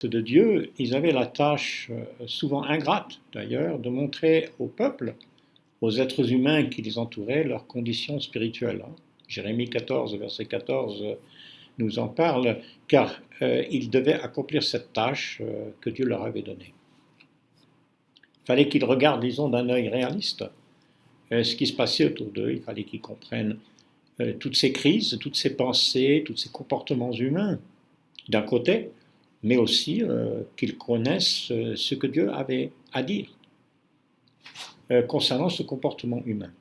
de Dieu, ils avaient la tâche, souvent ingrate d'ailleurs, de montrer au peuple, aux êtres humains qui les entouraient, leurs conditions spirituelles. Jérémie 14, verset 14 nous en parle, car ils devaient accomplir cette tâche que Dieu leur avait donnée. Il fallait qu'ils regardent, disons, d'un œil réaliste ce qui se passait autour d'eux. Il fallait qu'ils comprennent toutes ces crises, toutes ces pensées, tous ces comportements humains, d'un côté, mais aussi qu'ils connaissent ce que Dieu avait à dire concernant ce comportement humain.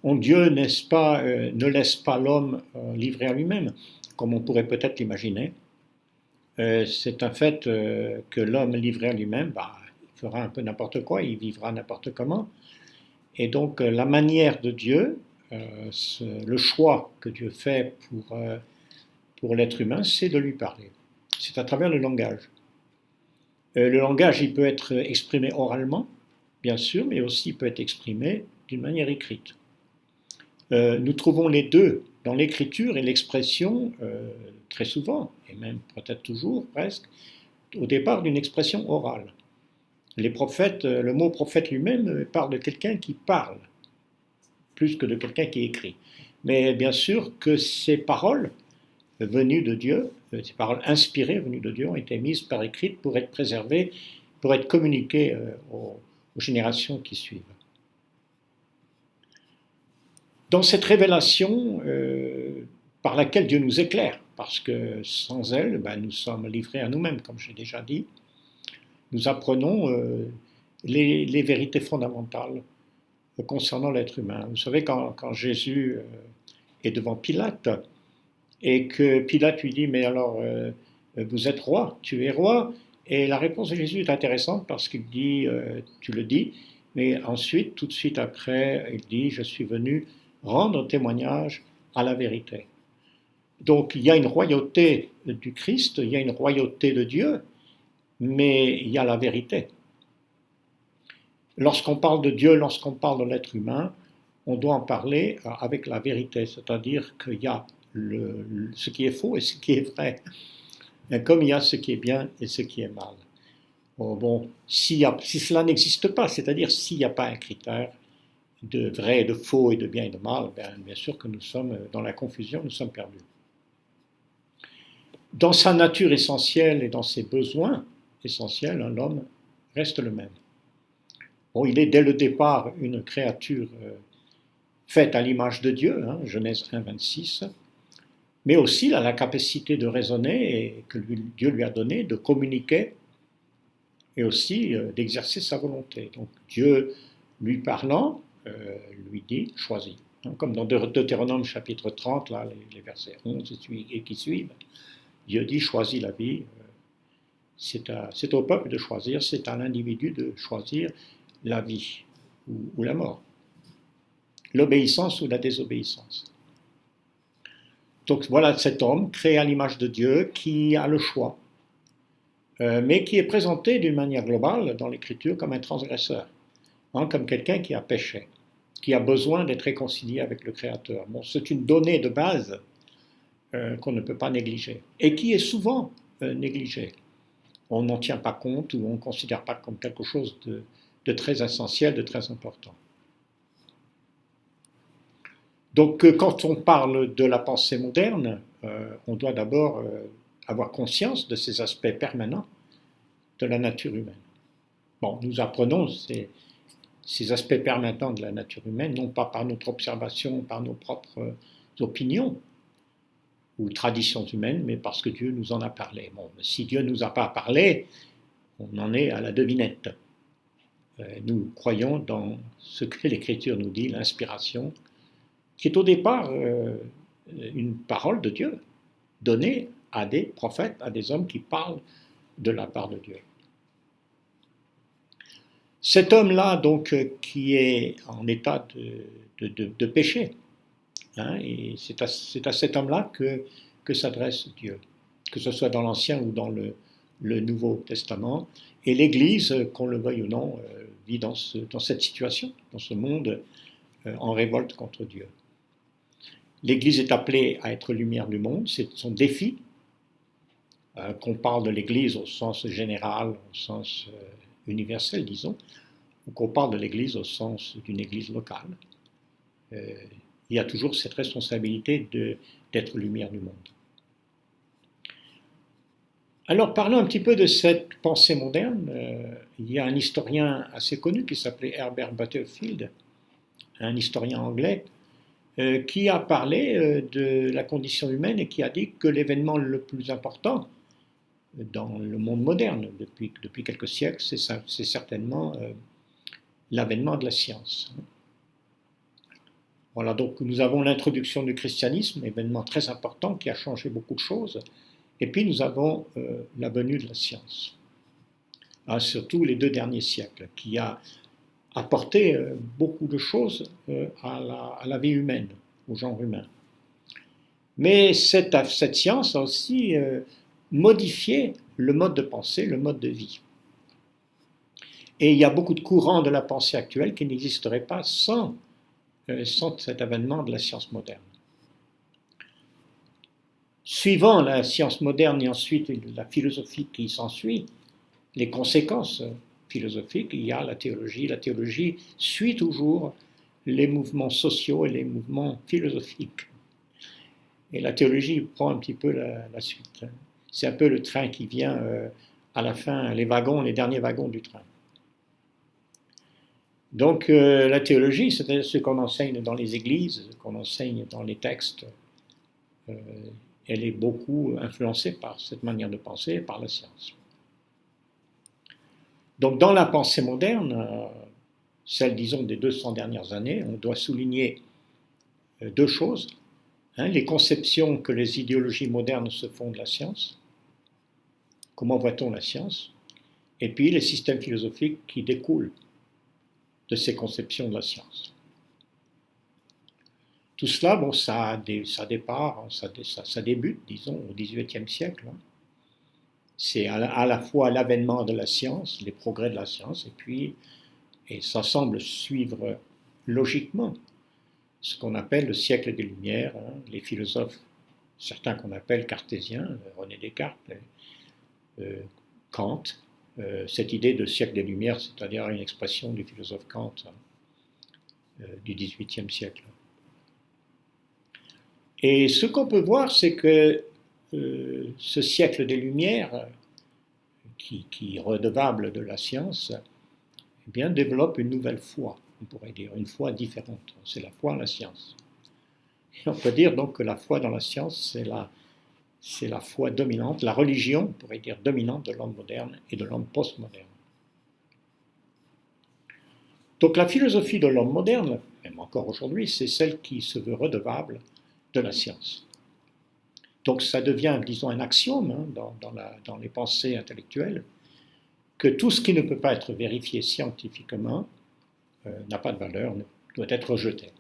Dieu, n'est-ce pas, ne laisse pas l'homme livré à lui-même, comme on pourrait peut-être l'imaginer. C'est un fait que l'homme livré à lui-même, il fera un peu n'importe quoi, il vivra n'importe comment. Et donc la manière de Dieu, le choix que Dieu fait pour l'être humain, c'est de lui parler. C'est à travers le langage. Le langage, il peut être exprimé oralement, bien sûr, mais aussi il peut être exprimé d'une manière écrite. Nous trouvons les deux dans l'écriture et l'expression très souvent, et même peut-être toujours presque, au départ d'une expression orale. Les prophètes, le mot prophète lui-même parle de quelqu'un qui parle, plus que de quelqu'un qui écrit. Mais bien sûr que ces paroles venues de Dieu, ces paroles inspirées venues de Dieu ont été mises par écrit pour être préservées, pour être communiquées aux générations qui suivent. Dans cette révélation par laquelle Dieu nous éclaire, parce que sans elle, nous sommes livrés à nous-mêmes, comme j'ai déjà dit, nous apprenons les vérités fondamentales concernant l'être humain. Vous savez, quand Jésus est devant Pilate, et que Pilate lui dit, mais alors, vous êtes roi, tu es roi, et la réponse de Jésus est intéressante parce qu'il dit, tu le dis, mais ensuite, tout de suite après, il dit, je suis venu rendre témoignage à la vérité. Donc il y a une royauté du Christ, il y a une royauté de Dieu, mais il y a la vérité. Lorsqu'on parle de Dieu, lorsqu'on parle de l'être humain, on doit en parler avec la vérité, c'est-à-dire qu'il y a ce qui est faux et ce qui est vrai, comme il y a ce qui est bien et ce qui est mal. Bon, si cela n'existe pas, c'est-à-dire s'il n'y a pas un critère de vrai et de faux et de bien et de mal, bien sûr que nous sommes dans la confusion, nous sommes perdus. Dans sa nature essentielle et dans ses besoins essentiels, l'homme reste le même. Bon, il est dès le départ une créature faite à l'image de Dieu, Genèse 1, 26, mais aussi il a la capacité de raisonner et que Dieu lui a donné, de communiquer et aussi d'exercer sa volonté. Donc Dieu, lui parlant, lui dit, choisis. Comme dans Deutéronome chapitre 30, là, les versets 11 et qui suivent, Dieu dit, choisis la vie. C'est au peuple de choisir, c'est à l'individu de choisir la vie ou la mort, l'obéissance ou la désobéissance. Donc voilà cet homme créé à l'image de Dieu qui a le choix, mais qui est présenté d'une manière globale dans l'Écriture comme un transgresseur, comme quelqu'un qui a péché, qui a besoin d'être réconcilié avec le Créateur. Bon, c'est une donnée de base qu'on ne peut pas négliger, et qui est souvent négligée. On n'en tient pas compte ou on ne considère pas comme quelque chose de très essentiel, de très important. Donc quand on parle de la pensée moderne, on doit d'abord avoir conscience de ces aspects permanents de la nature humaine. Bon, nous apprenons ces aspects permanents de la nature humaine, non pas par notre observation, par nos propres opinions ou traditions humaines, mais parce que Dieu nous en a parlé. Bon, si Dieu ne nous a pas parlé, on en est à la devinette. Nous croyons dans ce que l'Écriture nous dit, l'inspiration, qui est au départ une parole de Dieu, donnée à des prophètes, à des hommes qui parlent de la part de Dieu. Cet homme-là, donc, qui est en état de péché, et c'est à cet homme-là que s'adresse Dieu, que ce soit dans l'Ancien ou dans le Nouveau Testament. Et l'Église, qu'on le veuille ou non, vit dans cette situation, dans ce monde en révolte contre Dieu. L'Église est appelée à être lumière du monde, c'est son défi, qu'on parle de l'Église au sens général, au sens universel, disons, ou qu'on parle de l'Église au sens d'une Église locale. Il y a toujours cette responsabilité d'être lumière du monde. Alors parlons un petit peu de cette pensée moderne. Il y a un historien assez connu qui s'appelait Herbert Butterfield, un historien anglais, qui a parlé de la condition humaine et qui a dit que l'événement le plus important dans le monde moderne depuis quelques siècles, c'est certainement l'avènement de la science. Voilà, donc nous avons l'introduction du christianisme, événement très important qui a changé beaucoup de choses, et puis nous avons la venue de la science, surtout les 2 derniers siècles, qui a apporté beaucoup de choses à la vie humaine, au genre humain. Mais cette science a aussi modifié le mode de pensée, le mode de vie. Et il y a beaucoup de courants de la pensée actuelle qui n'existeraient pas sans cet avènement de la science moderne. Suivant la science moderne et ensuite la philosophie qui s'ensuit, les conséquences philosophiques, il y a la théologie. La théologie suit toujours les mouvements sociaux et les mouvements philosophiques. Et la théologie prend un petit peu la suite. C'est un peu le train qui vient à la fin, les derniers wagons du train. Donc la théologie, c'est ce qu'on enseigne dans les églises, qu'on enseigne dans les textes. Elle est beaucoup influencée par cette manière de penser et par la science. Donc dans la pensée moderne, celle disons des 200 dernières années, on doit souligner 2 choses. Les conceptions que les idéologies modernes se font de la science. Comment voit-on la science? Et puis les systèmes philosophiques qui découlent de ces conceptions de la science. Tout cela, bon, ça débute, disons, au XVIIIe siècle. C'est à la fois l'avènement de la science, les progrès de la science, et ça semble suivre logiquement ce qu'on appelle le siècle des Lumières, les philosophes, certains qu'on appelle cartésiens, René Descartes, Kant, cette idée de siècle des Lumières, c'est-à-dire une expression du philosophe Kant du XVIIIe siècle. Et ce qu'on peut voir, c'est que ce siècle des Lumières, qui est redevable de la science, eh bien, développe une nouvelle foi, on pourrait dire, une foi différente. C'est la foi en la science. Et on peut dire donc que la foi dans la science, c'est la foi dominante, la religion, on pourrait dire, dominante de l'homme moderne et de l'homme postmoderne. Donc la philosophie de l'homme moderne, même encore aujourd'hui, c'est celle qui se veut redevable de la science. Donc ça devient, disons, un axiome dans les pensées intellectuelles, que tout ce qui ne peut pas être vérifié scientifiquement n'a pas de valeur, doit être rejeté.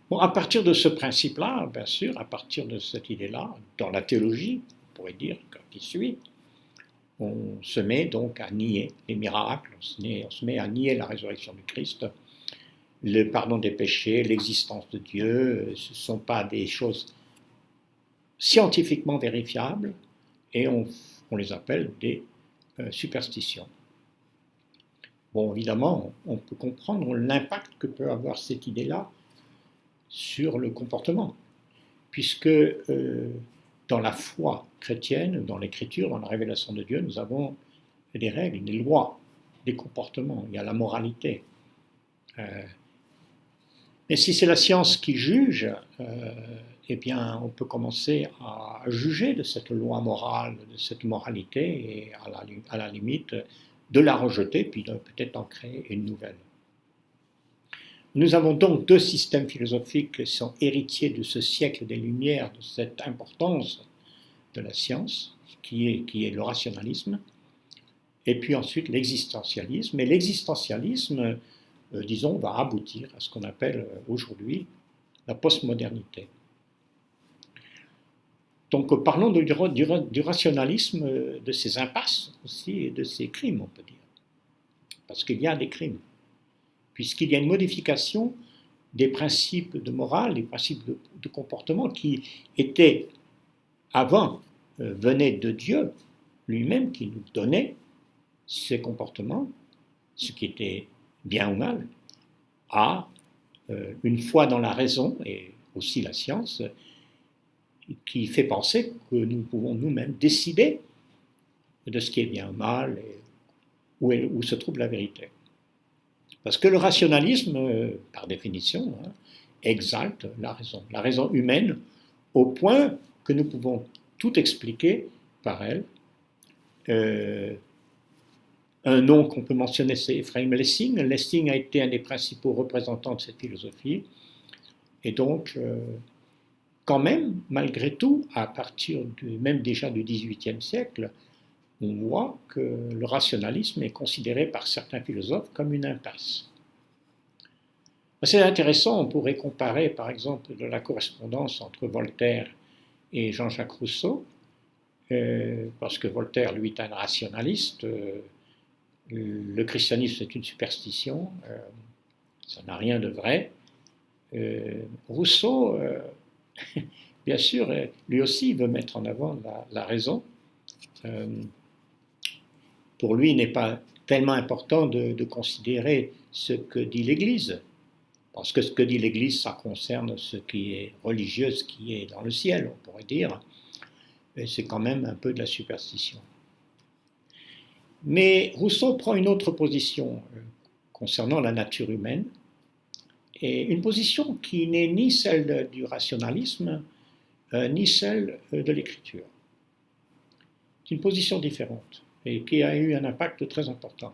Bon, à partir de ce principe-là, bien sûr, à partir de cette idée-là, dans la théologie, on pourrait dire, qui suit, on se met donc à nier les miracles, on se met à nier la résurrection du Christ, le pardon des péchés, l'existence de Dieu, ce ne sont pas des choses scientifiquement vérifiables, et on les appelle des superstitions. Bon, évidemment, on peut comprendre l'impact que peut avoir cette idée-là sur le comportement, puisque dans la foi chrétienne, dans l'écriture, dans la révélation de Dieu, nous avons des règles, des lois, des comportements, il y a la moralité. Mais si c'est la science qui juge, eh bien, on peut commencer à juger de cette loi morale, de cette moralité, et à la limite, de la rejeter, puis peut-être en créer une nouvelle. Nous avons donc 2 systèmes philosophiques qui sont héritiers de ce siècle des Lumières, de cette importance de la science, qui est le rationalisme, et puis ensuite l'existentialisme. Et l'existentialisme, disons, va aboutir à ce qu'on appelle aujourd'hui la postmodernité. Donc parlons du rationalisme, de ses impasses aussi, et de ses crimes, on peut dire. Parce qu'il y a des crimes. Puisqu'il y a une modification des principes de morale, des principes de comportement qui étaient avant venait de Dieu lui-même qui nous donnait ces comportements, ce qui était bien ou mal, à une foi dans la raison et aussi la science, qui fait penser que nous pouvons nous-mêmes décider de ce qui est bien ou mal et où se trouve la vérité. Parce que le rationalisme, par définition, exalte la raison humaine, au point que nous pouvons tout expliquer par elle. Un nom qu'on peut mentionner, c'est Ephraim Lessing. Lessing a été un des principaux représentants de cette philosophie. Et donc, quand même, malgré tout, à partir même déjà du XVIIIe siècle, on voit que le rationalisme est considéré par certains philosophes comme une impasse. C'est intéressant, on pourrait comparer par exemple de la correspondance entre Voltaire et Jean-Jacques Rousseau, parce que Voltaire, lui, est un rationaliste, le christianisme est une superstition, ça n'a rien de vrai. Rousseau, bien sûr, lui aussi veut mettre en avant la raison. Pour lui, il n'est pas tellement important de considérer ce que dit l'Église, parce que ce que dit l'Église, ça concerne ce qui est religieux, ce qui est dans le ciel, on pourrait dire, et c'est quand même un peu de la superstition. Mais Rousseau prend une autre position concernant la nature humaine, et une position qui n'est ni celle du rationalisme, ni celle de l'écriture. C'est une position différente et qui a eu un impact très important.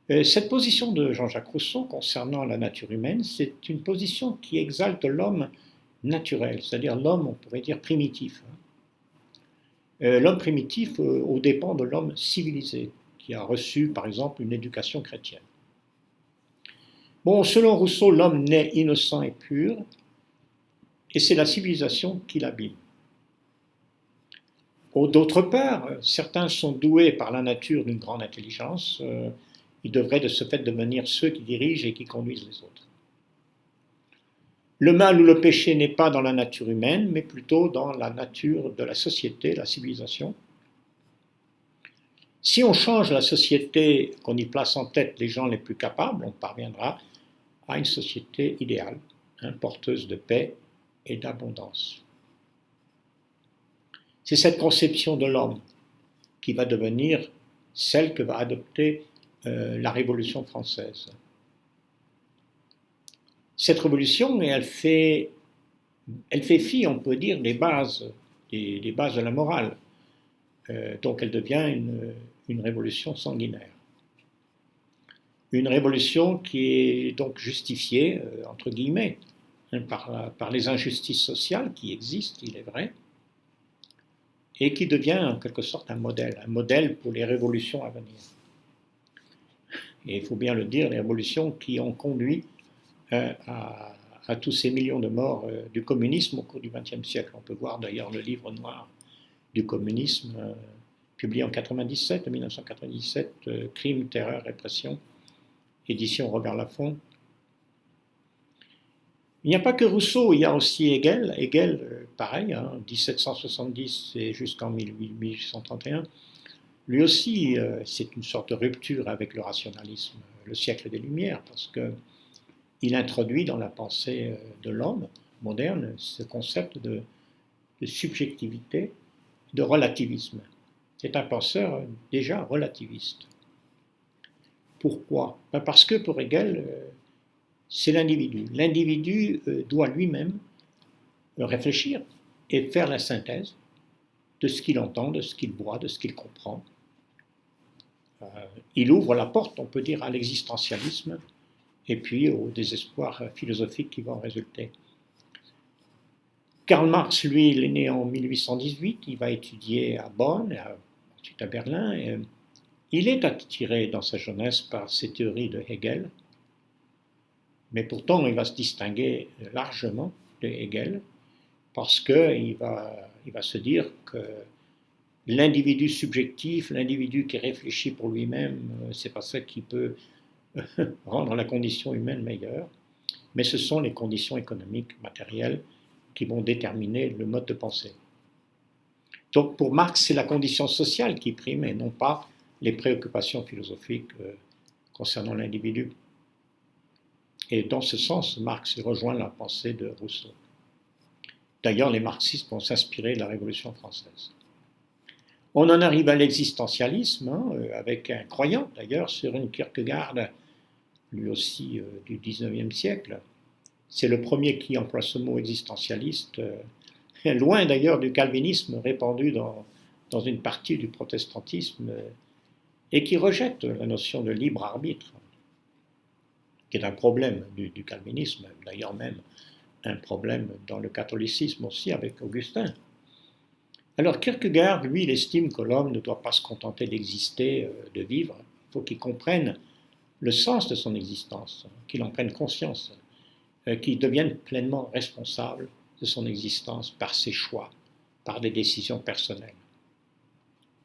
Cette position de Jean-Jacques Rousseau concernant la nature humaine, c'est une position qui exalte l'homme naturel, c'est-à-dire l'homme, on pourrait dire, primitif. L'homme primitif aux dépens de l'homme civilisé, qui a reçu, par exemple, une éducation chrétienne. Bon, selon Rousseau, l'homme naît innocent et pur, et c'est la civilisation qui l'abîme. D'autre part, certains sont doués par la nature d'une grande intelligence, ils devraient de ce fait devenir ceux qui dirigent et qui conduisent les autres. Le mal ou le péché n'est pas dans la nature humaine, mais plutôt dans la nature de la société, la civilisation. Si on change la société, qu'on y place en tête les gens les plus capables, on parviendra à une société idéale, porteuse de paix et d'abondance. C'est cette conception de l'homme qui va devenir celle que va adopter la Révolution française. Cette révolution, elle fait fi, on peut dire, des bases de la morale. Donc elle devient une révolution sanguinaire. Une révolution qui est donc justifiée, entre guillemets, par les injustices sociales qui existent, il est vrai, et qui devient en quelque sorte un modèle pour les révolutions à venir. Et il faut bien le dire, les révolutions qui ont conduit à tous ces millions de morts du communisme au cours du XXe siècle. On peut voir d'ailleurs le livre noir du communisme, publié en 1997, Crime, terreur, répression, édition Robert Laffont. Il n'y a pas que Rousseau, il y a aussi Hegel. Hegel, pareil, 1770 et jusqu'en 1831. Lui aussi, c'est une sorte de rupture avec le rationalisme, le siècle des Lumières, parce qu'il introduit dans la pensée de l'homme moderne ce concept de subjectivité, de relativisme. C'est un penseur déjà relativiste. Pourquoi? Parce que pour Hegel, c'est l'individu. L'individu doit lui-même réfléchir et faire la synthèse de ce qu'il entend, de ce qu'il voit, de ce qu'il comprend. Il ouvre la porte, on peut dire, à l'existentialisme et puis au désespoir philosophique qui va en résulter. Karl Marx, lui, il est né en 1818, il va étudier à Bonn, ensuite à Berlin. Et il est attiré dans sa jeunesse par ces théories de Hegel, mais pourtant il va se distinguer largement de Hegel parce qu'il va se dire que l'individu subjectif, l'individu qui réfléchit pour lui-même, c'est pas ça qui peut rendre la condition humaine meilleure, mais ce sont les conditions économiques, matérielles, qui vont déterminer le mode de pensée. Donc pour Marx, c'est la condition sociale qui prime et non pas les préoccupations philosophiques concernant l'individu. Et dans ce sens, Marx rejoint la pensée de Rousseau. D'ailleurs, les marxistes vont s'inspirer de la Révolution française. On en arrive à l'existentialisme, avec un croyant d'ailleurs, Søren Kierkegaard, lui aussi du XIXe siècle. C'est le premier qui emploie ce mot existentialiste, loin d'ailleurs du calvinisme répandu dans une partie du protestantisme, et qui rejette la notion de libre arbitre, qui est un problème du calvinisme, d'ailleurs même un problème dans le catholicisme aussi avec Augustin. Alors Kierkegaard, lui, il estime que l'homme ne doit pas se contenter d'exister, de vivre, il faut qu'il comprenne le sens de son existence, qu'il en prenne conscience, qu'il devienne pleinement responsable de son existence par ses choix, par des décisions personnelles.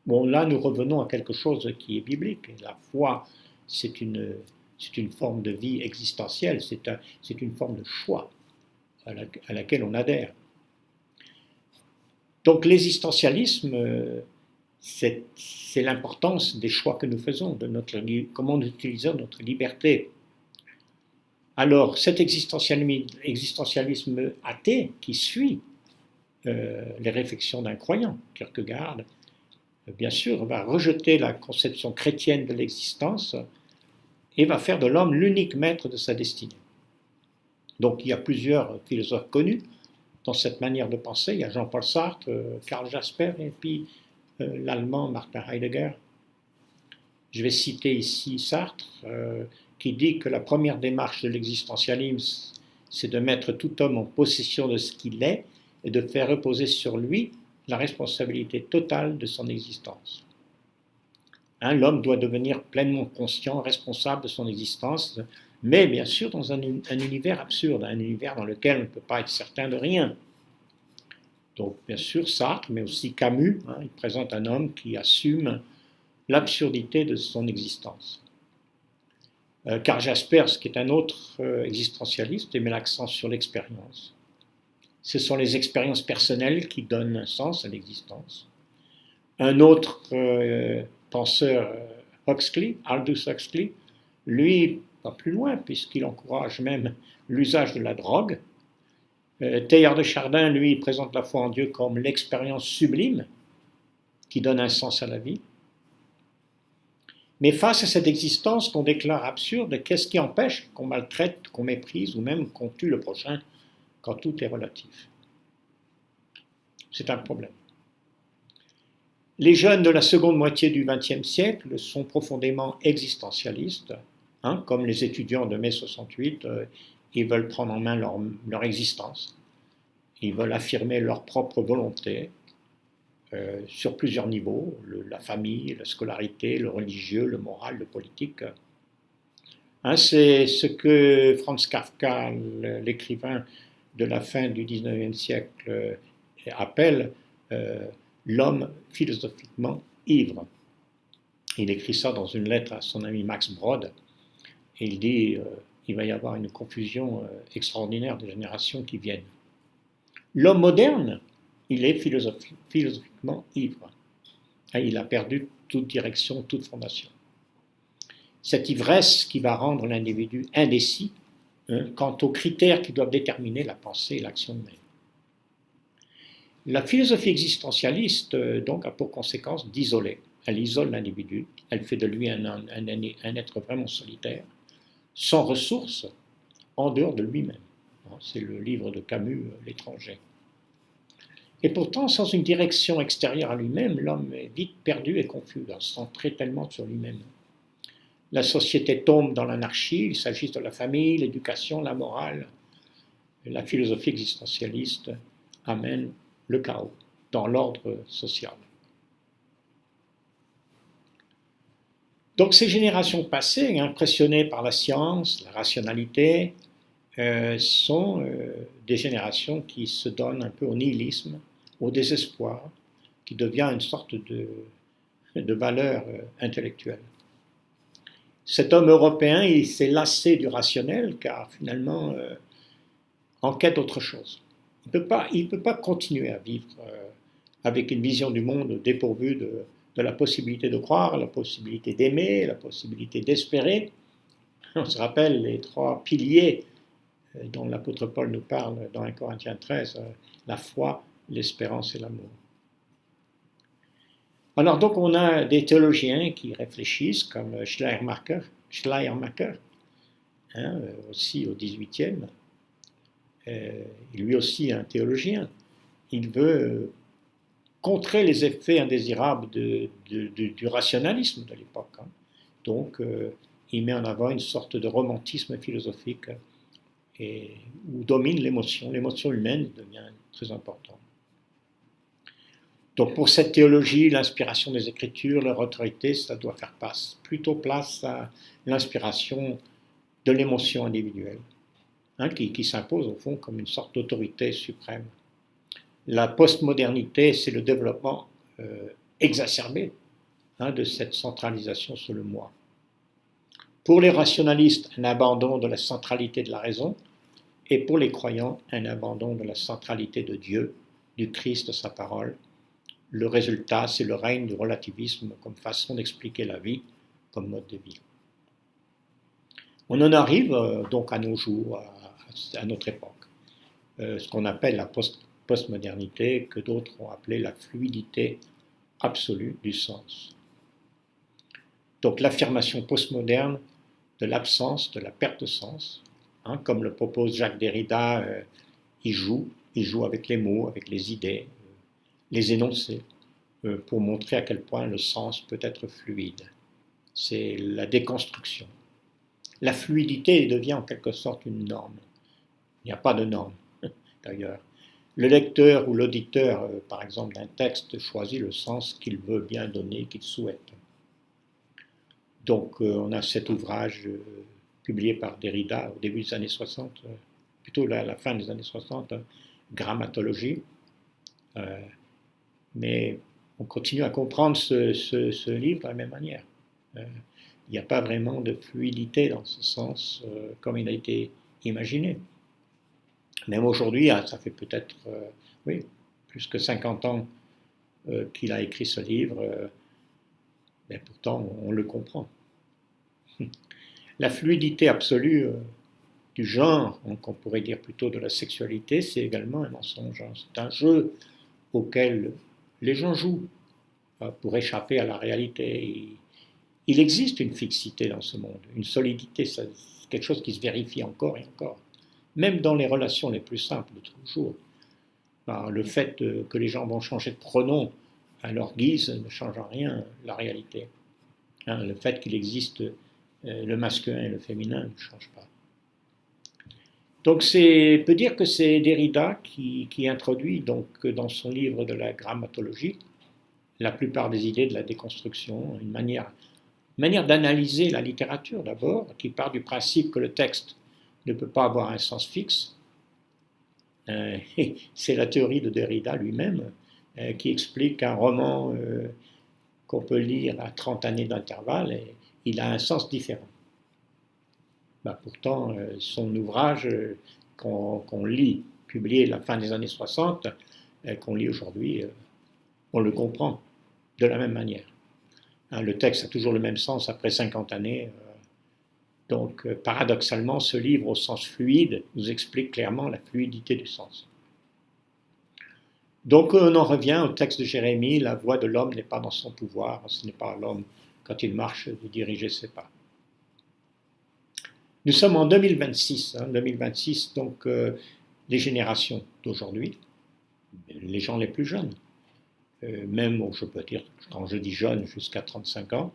Bon, là, nous revenons à quelque chose qui est biblique. La foi, c'est une forme de vie existentielle, c'est une forme de choix à laquelle on adhère. Donc l'existentialisme, c'est l'importance des choix que nous faisons, comment nous utilisons notre liberté. Alors cet existentialisme athée qui suit les réflexions d'un croyant, Kierkegaard, bien sûr, va rejeter la conception chrétienne de l'existence et va faire de l'homme l'unique maître de sa destinée. Donc il y a plusieurs philosophes connus dans cette manière de penser. Il y a Jean-Paul Sartre, Karl Jasper et puis l'allemand Martin Heidegger. Je vais citer ici Sartre, qui dit que la première démarche de l'existentialisme, c'est de mettre tout homme en possession de ce qu'il est et de faire reposer sur lui la responsabilité totale de son existence. L'homme doit devenir pleinement conscient, responsable de son existence, mais bien sûr dans un univers absurde, un univers dans lequel on ne peut pas être certain de rien. Donc bien sûr Sartre, mais aussi Camus, il présente un homme qui assume l'absurdité de son existence. Karl Jaspers, qui est un autre existentialiste, met l'accent sur l'expérience. Ce sont les expériences personnelles qui donnent un sens à l'existence. Un autre penseur, Aldous Huxley, lui va plus loin puisqu'il encourage même l'usage de la drogue. Teilhard de Chardin, lui, présente la foi en Dieu comme l'expérience sublime qui donne un sens à la vie. Mais face à cette existence qu'on déclare absurde, qu'est-ce qui empêche qu'on maltraite, qu'on méprise ou même qu'on tue le prochain quand tout est relatif? C'est un problème. Les jeunes de la seconde moitié du XXe siècle sont profondément existentialistes, comme les étudiants de mai 68, ils veulent prendre en main leur existence, ils veulent affirmer leur propre volonté sur plusieurs niveaux, la famille, la scolarité, le religieux, le moral, le politique. C'est ce que Franz Kafka, l'écrivain de la fin du XIXe siècle, appelle l'homme philosophiquement ivre. Il écrit ça dans une lettre à son ami Max Brod, et il dit il va y avoir une confusion extraordinaire des générations qui viennent. L'homme moderne, il est philosophiquement ivre. Il a perdu toute direction, toute fondation. Cette ivresse qui va rendre l'individu indécis quant aux critères qui doivent déterminer la pensée et l'action humaine. La philosophie existentialiste, donc, a pour conséquence d'isoler. Elle isole l'individu, elle fait de lui un être vraiment solitaire, sans ressources, en dehors de lui-même. C'est le livre de Camus, L'étranger. Et pourtant, sans une direction extérieure à lui-même, l'homme est vite perdu et confus, centré tellement sur lui-même. La société tombe dans l'anarchie, il s'agisse de la famille, l'éducation, la morale. La philosophie existentialiste amène le chaos dans l'ordre social. Donc ces générations passées, impressionnées par la science, la rationalité, sont des générations qui se donnent un peu au nihilisme, au désespoir, qui devient une sorte de valeur intellectuelle. Cet homme européen, il s'est lassé du rationnel, car finalement, en quête autre chose. Il ne peut pas continuer à vivre avec une vision du monde dépourvue de la possibilité de croire, la possibilité d'aimer, la possibilité d'espérer. On se rappelle les trois piliers dont l'apôtre Paul nous parle dans 1 Corinthiens 13, la foi, l'espérance et l'amour. Alors donc on a des théologiens qui réfléchissent comme Schleiermacher, aussi au XVIIIe, lui aussi un théologien. Il veut contrer les effets indésirables du rationalisme de l'époque. Donc il met en avant une sorte de romantisme philosophique où domine l'émotion. L'émotion humaine devient très importante. Donc pour cette théologie, l'inspiration des Écritures, leur autorité, ça doit faire plutôt place à l'inspiration de l'émotion individuelle, qui s'impose au fond comme une sorte d'autorité suprême. La postmodernité, c'est le développement exacerbé de cette centralisation sur le moi. Pour les rationalistes, un abandon de la centralité de la raison, et pour les croyants, un abandon de la centralité de Dieu, du Christ, de sa parole. Le résultat, c'est le règne du relativisme comme façon d'expliquer la vie, comme mode de vie. On en arrive donc à nos jours, à notre époque, ce qu'on appelle la postmodernité, que d'autres ont appelé la fluidité absolue du sens. Donc l'affirmation postmoderne de l'absence, de la perte de sens, comme le propose Jacques Derrida, il joue avec les mots, avec les idées, les énoncés, pour montrer à quel point le sens peut être fluide. C'est la déconstruction. La fluidité devient en quelque sorte une norme. Il n'y a pas de norme, d'ailleurs. Le lecteur ou l'auditeur, par exemple, d'un texte choisit le sens qu'il veut bien donner, qu'il souhaite. Donc, on a cet ouvrage publié par Derrida au début des années 60, plutôt à la fin des années 60, Grammatologie. Mais on continue à comprendre ce livre de la même manière. Il n'y a pas vraiment de fluidité dans ce sens comme il a été imaginé. Même aujourd'hui, ça fait peut-être plus que 50 ans qu'il a écrit ce livre, mais pourtant on le comprend. La fluidité absolue du genre, qu'on pourrait dire plutôt de la sexualité, c'est également un mensonge. C'est un jeu auquel les gens jouent pour échapper à la réalité. Il existe une fixité dans ce monde, une solidité, c'est quelque chose qui se vérifie encore et encore, même dans les relations les plus simples de tous les jours. Le fait que les gens vont changer de pronom à leur guise ne change en rien la réalité. Le fait qu'il existe le masculin et le féminin ne change pas. Donc on peut dire que c'est Derrida qui introduit donc dans son livre de la grammatologie la plupart des idées de la déconstruction, une manière d'analyser la littérature d'abord, qui part du principe que le texte ne peut pas avoir un sens fixe. C'est la théorie de Derrida lui-même qui explique qu'un roman qu'on peut lire à 30 années d'intervalle, il a un sens différent. Pourtant, son ouvrage qu'on lit, publié à la fin des années 60, qu'on lit aujourd'hui, on le comprend de la même manière. Le texte a toujours le même sens après 50 années. Donc, paradoxalement, ce livre au sens fluide nous explique clairement la fluidité du sens. Donc, on en revient au texte de Jérémie, la voix de l'homme n'est pas dans son pouvoir, ce n'est pas à l'homme, quand il marche, de diriger ses pas. Nous sommes en 2026, 2026, donc les générations d'aujourd'hui, les gens les plus jeunes, même, je peux dire, quand je dis jeunes, jusqu'à 35 ans,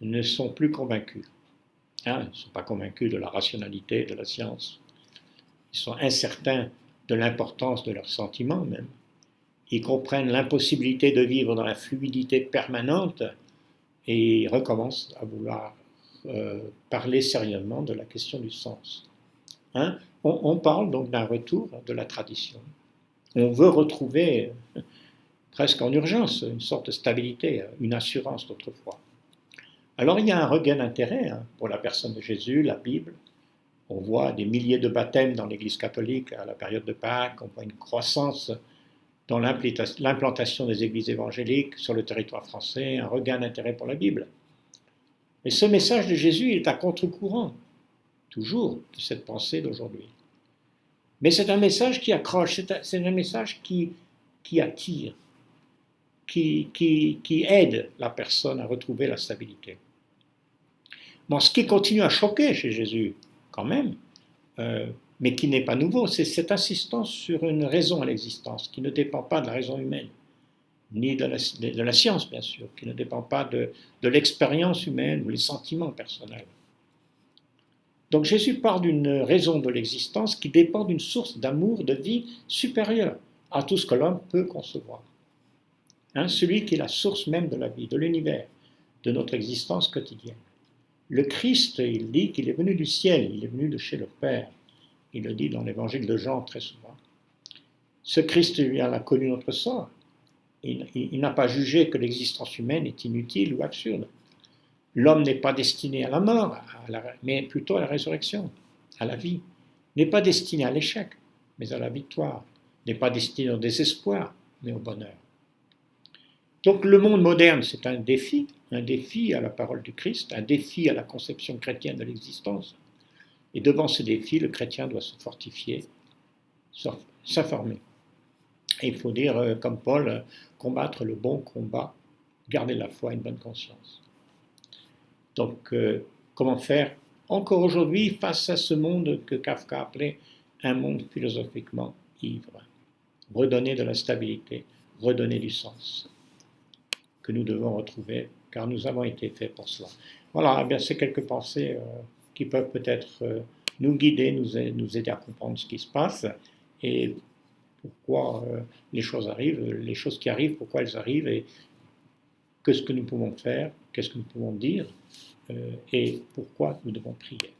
ne sont plus convaincus. Ils ne sont pas convaincus de la rationalité de la science. Ils sont incertains de l'importance de leurs sentiments même. Ils comprennent l'impossibilité de vivre dans la fluidité permanente et ils recommencent à vouloir parler sérieusement de la question du sens. On parle donc d'un retour de la tradition. On veut retrouver presque en urgence une sorte de stabilité, une assurance d'autrefois. Alors il y a un regain d'intérêt pour la personne de Jésus, la Bible. On voit des milliers de baptêmes dans l'Église catholique à la période de Pâques, on voit une croissance dans l'implantation des églises évangéliques sur le territoire français, un regain d'intérêt pour la Bible. Et ce message de Jésus est à contre-courant, toujours, de cette pensée d'aujourd'hui. Mais c'est un message qui accroche, c'est un message qui attire, qui aide la personne à retrouver la stabilité. Bon, ce qui continue à choquer chez Jésus, quand même, mais qui n'est pas nouveau, c'est cette insistance sur une raison à l'existence, qui ne dépend pas de la raison humaine, ni de la science, bien sûr, qui ne dépend pas de l'expérience humaine ou les sentiments personnels. Donc Jésus parle d'une raison de l'existence qui dépend d'une source d'amour, de vie supérieure à tout ce que l'homme peut concevoir. Celui qui est la source même de la vie, de l'univers, de notre existence quotidienne. Le Christ, il dit qu'il est venu du ciel, il est venu de chez le Père. Il le dit dans l'évangile de Jean très souvent. Ce Christ, lui, a connu notre sort. Il n'a pas jugé que l'existence humaine est inutile ou absurde. L'homme n'est pas destiné à la mort, mais plutôt à la résurrection, à la vie. Il n'est pas destiné à l'échec, mais à la victoire. Il n'est pas destiné au désespoir, mais au bonheur. Donc le monde moderne, c'est un défi à la parole du Christ, un défi à la conception chrétienne de l'existence. Et devant ce défi, le chrétien doit se fortifier, s'informer. Et il faut dire, comme Paul, combattre le bon combat, garder la foi et une bonne conscience. Donc, comment faire encore aujourd'hui face à ce monde que Kafka appelait un monde philosophiquement ivre? Redonner de la stabilité, redonner du sens, que nous devons retrouver, car nous avons été faits pour cela. Voilà, eh bien, c'est quelques pensées qui peuvent peut-être nous guider, nous aider à comprendre ce qui se passe et pourquoi les choses arrivent, les choses qui arrivent, pourquoi elles arrivent et qu'est-ce que nous pouvons faire, qu'est-ce que nous pouvons dire et pourquoi nous devons prier.